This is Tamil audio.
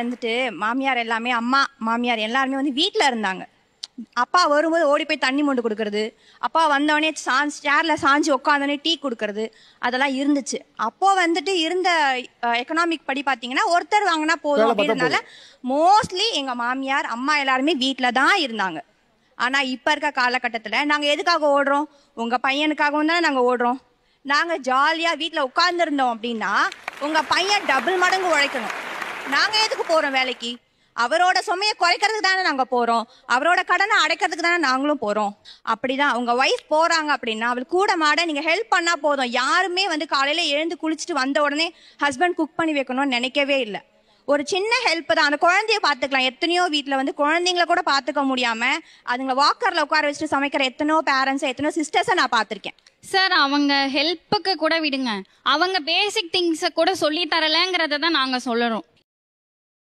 வந்துட்டு மாமியார் எல்லாமே அம்மா மாமியார் எல்லாருமே வந்து வீட்டுல இருந்தாங்க. அப்பா வரும்போது ஓடி போய் தண்ணி மொண்டு கொடுக்கறது, அப்பா வந்தோடனே சேர்ல சாஞ்சு உட்காந்தோடனே டீ கொடுக்கறது, அதெல்லாம் இருந்துச்சு. அப்போ வந்துட்டு இருந்த எக்கனாமிக் படி பாத்தீங்கன்னா ஒருத்தர் வாங்கினா போதும் அப்படின்றதுனால மோஸ்ட்லி எங்க மாமியார் அம்மா எல்லாருமே வீட்டுல தான் இருந்தாங்க. ஆனா இப்ப இருக்க காலகட்டத்துல நாங்க எதுக்காக ஓடுறோம்? உங்க பையனுக்காகவும் தானே நாங்க ஓடுறோம். நாங்க ஜாலியா வீட்டுல உட்கார்ந்து இருந்தோம் அப்படின்னா உங்க பையன் டபுள் மடங்கு உழைக்கணும். நாங்க எதுக்கு போறோம் வேலைக்கு? அவரோட சுமையை குறைக்கிறதுக்கு தானே நாங்க போறோம். அவரோட கடனை அடைக்கிறதுக்கு தானே நாங்களும் போறோம். அப்படிதான் உங்க ஒய்ஃப் போறாங்க அப்படின்னா அவள் கூட மாட நீங்க ஹெல்ப் பண்ணா போதும். யாருமே வந்து காலையில எழுந்து குளிச்சுட்டு வந்த உடனே ஹஸ்பண்ட் குக் பண்ணி வைக்கணும்னு நினைக்கவே இல்லை. ஒரு சின்ன ஹெல்ப் தான். அந்த குழந்தைய பாத்துக்கலாம். எத்தனையோ வீட்டுல வந்து குழந்தைங்கள கூட பாத்துக்க முடியாம அதுங்களை வாக்கர்ல உட்கார வச்சுட்டு சமைக்கிற எத்தனையோ பேரண்ட்ஸ் எத்தனையோ சிஸ்டர்ஸை நான் பாத்திருக்கேன். சார் அவங்க ஹெல்ப்புக்கு கூட விடுங்க, அவங்க பேசிக் திங்ஸை கூட சொல்லி தரலங்கிறத தான் நாங்க சொல்லுறோம்.